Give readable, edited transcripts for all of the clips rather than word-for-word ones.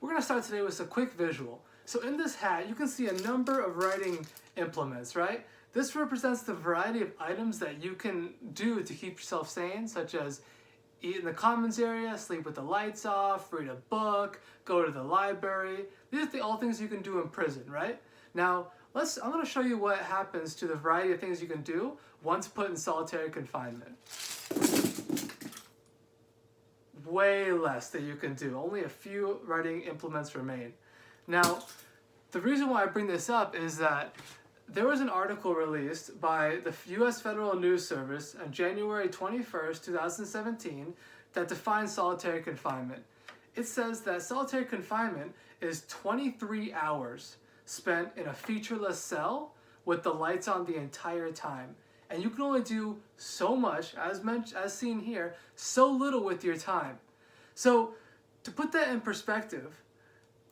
We're going to start today with a quick visual. So in this hat, you can see a number of writing implements, right? This represents the variety of items that you can do to keep yourself sane, such as eat in the commons area, sleep with the lights off, read a book, go to the library. These are all things you can do in prison, right? Now, I'm going to show you what happens to the variety of things you can do once put in solitary confinement. Way less that you can do. Only a few writing implements remain. Now, the reason why I bring this up is that there was an article released by the U.S. Federal News Service on January 21st, 2017 that defines solitary confinement. It says that solitary confinement is 23 hours spent in a featureless cell with the lights on the entire time. And you can only do so much, as seen here, so little with your time. So, to put that in perspective,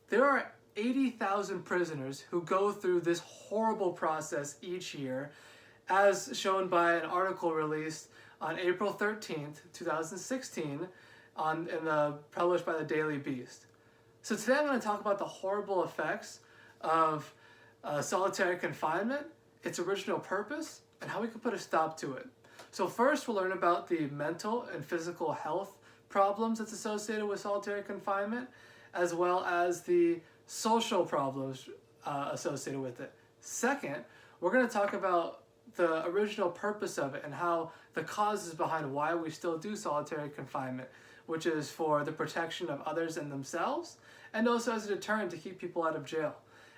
there are 80,000 prisoners who go through this horrible process each year, as shown by an article released on April 13th, 2016, published by the Daily Beast. So today I'm going to talk about the horrible effects of solitary confinement, its original purpose, and how we can put a stop to it. So first we'll learn about the mental and physical health problems that's associated with solitary confinement, as well as the social problems associated with it. Second, we're going to talk about the original purpose of it and how the causes behind why we still do solitary confinement, which is for the protection of others and themselves, and also as a deterrent to keep people out of jail.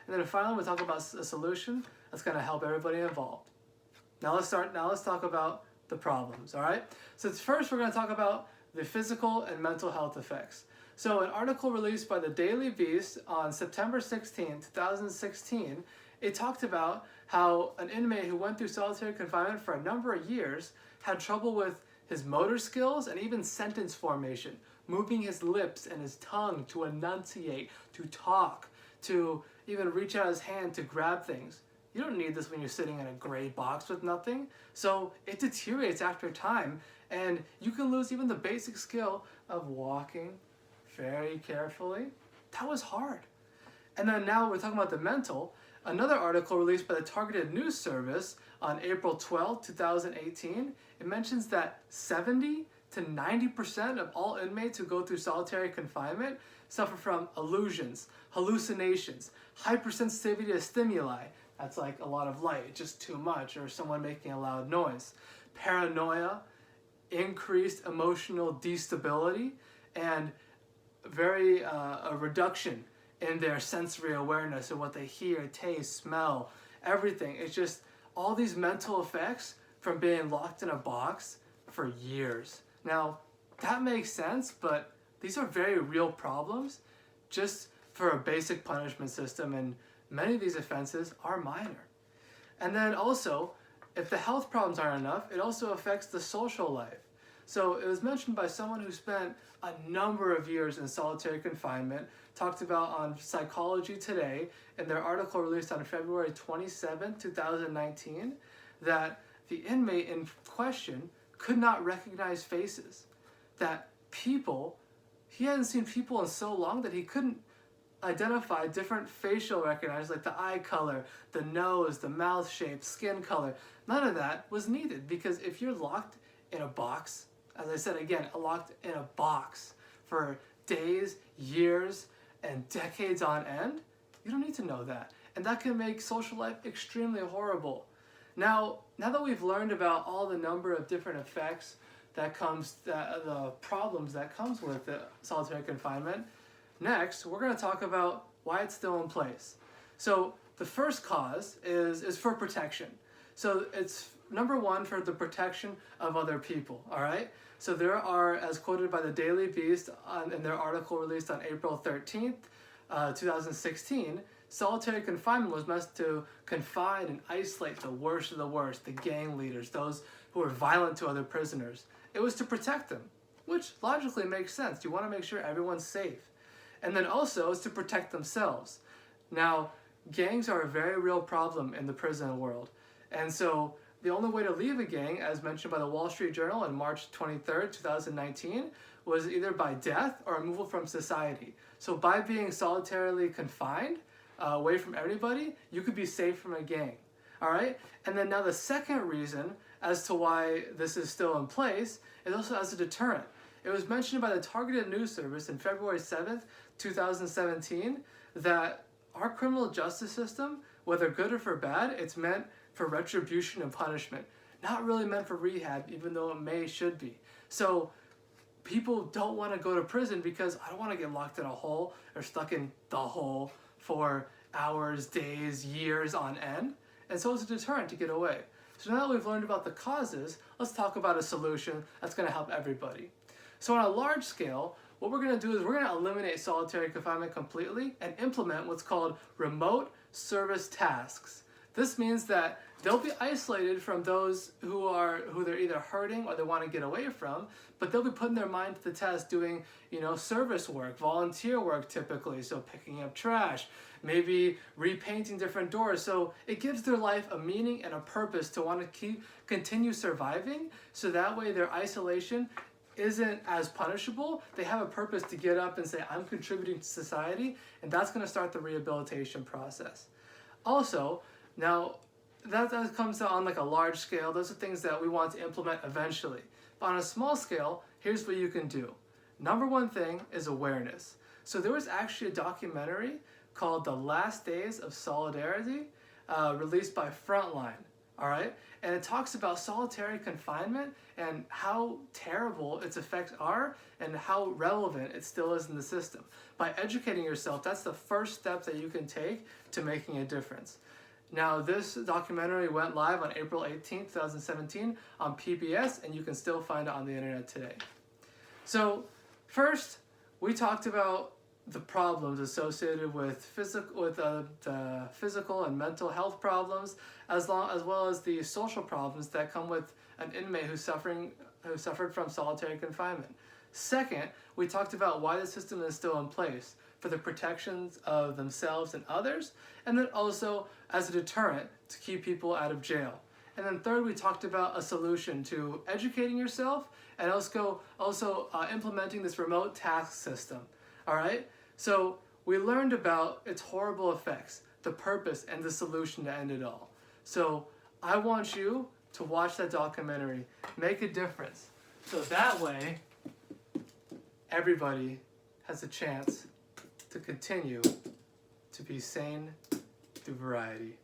And then finally, we'll talk about a solution that's going to help everybody involved. Now let's talk about the problems, all right? So first, we're going to talk about the physical and mental health effects. So an article released by the Daily Beast on September 16, 2016, it talked about how an inmate who went through solitary confinement for a number of years had trouble with his motor skills and even sentence formation, moving his lips and his tongue to enunciate, to talk, to even reach out his hand to grab things. You don't need this when you're sitting in a gray box with nothing. So it deteriorates after time, and you can lose even the basic skill of walking very carefully. That was hard. And then now we're talking about the mental. Another article released by the Targeted News Service on April 12, 2018, it mentions that 70 to 90% of all inmates who go through solitary confinement suffer from illusions, hallucinations, hypersensitivity to stimuli. That's like a lot of light, just too much, or someone making a loud noise. Paranoia, increased emotional destability, and a reduction in their sensory awareness of what they hear, taste, smell, everything. It's just all these mental effects from being locked in a box for years. Now, that makes sense, but these are very real problems just for a basic punishment system, and many of these offenses are minor. And then also, if the health problems aren't enough, it also affects the social life. So it was mentioned by someone who spent a number of years in solitary confinement, talked about on Psychology Today in their article released on February 27, 2019, that the inmate in question could not recognize faces. That he hadn't seen people in so long that he couldn't identify different facial recognitions like the eye color, the nose, the mouth shape, skin color. None of that was needed, because if you're locked in a box, as I said again, locked in a box for days, years, and decades on end, you don't need to know that. And that can make social life extremely horrible. Now that we've learned about all the number of different effects the problems that comes with solitary confinement, next we're going to talk about why it's still in place. So the first cause is for protection. So it's number one, for the protection of other people, all right? So there are, as quoted by the Daily Beast in their article released on April 13th, 2016, solitary confinement was meant to confine and isolate the worst of the worst, the gang leaders, those who were violent to other prisoners. It was to protect them, which logically makes sense. You want to make sure everyone's safe. And then also it's to protect themselves. Now, gangs are a very real problem in the prison world. And so the only way to leave a gang, as mentioned by the Wall Street Journal on March 23rd, 2019, was either by death or removal from society. So by being solitarily confined, away from everybody, you could be safe from a gang. All right? And then now the second reason as to why this is still in place is also as a deterrent. It was mentioned by the Targeted News Service in February 7th, 2017, that our criminal justice system, whether good or for bad, it's meant for retribution and punishment. Not really meant for rehab, even though it should be. So people don't want to go to prison because I don't want to get locked in a hole or stuck in the hole for hours, days, years on end. And so it's a deterrent to get away. So now that we've learned about the causes, let's talk about a solution that's going to help everybody. So on a large scale, what we're going to do is we're going to eliminate solitary confinement completely and implement what's called remote service tasks. This means that they'll be isolated from those who they're either hurting or they want to get away from, but they'll be putting their mind to the test doing, service work, volunteer work typically, so picking up trash, maybe repainting different doors. So it gives their life a meaning and a purpose to want to continue surviving, so that way their isolation isn't as punishable. They have a purpose to get up and say, I'm contributing to society, and that's going to start the rehabilitation process. Also, now that comes on like a large scale. Those are things that we want to implement eventually. But on a small scale, here's what you can do. Number one thing is awareness. So there was actually a documentary called The Last Days of Solidarity, released by Frontline. All right, and it talks about solitary confinement and how terrible its effects are and how relevant it still is in the system. By educating yourself, that's the first step that you can take to making a difference. Now, this documentary went live on April 18th, 2017 on PBS, and you can still find it on the internet today. So, first, we talked about the problems associated with the physical and mental health problems, as well as the social problems that come with an inmate who suffered from solitary confinement. Second, we talked about why the system is still in place for the protections of themselves and others, and then also as a deterrent to keep people out of jail. And then third, we talked about a solution to educating yourself and also implementing this remote task system. All right? So we learned about its horrible effects, the purpose, and the solution to end it all. So I want you to watch that documentary, make a difference. So that way, everybody has a chance to continue to be sane through variety.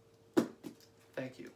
Thank you.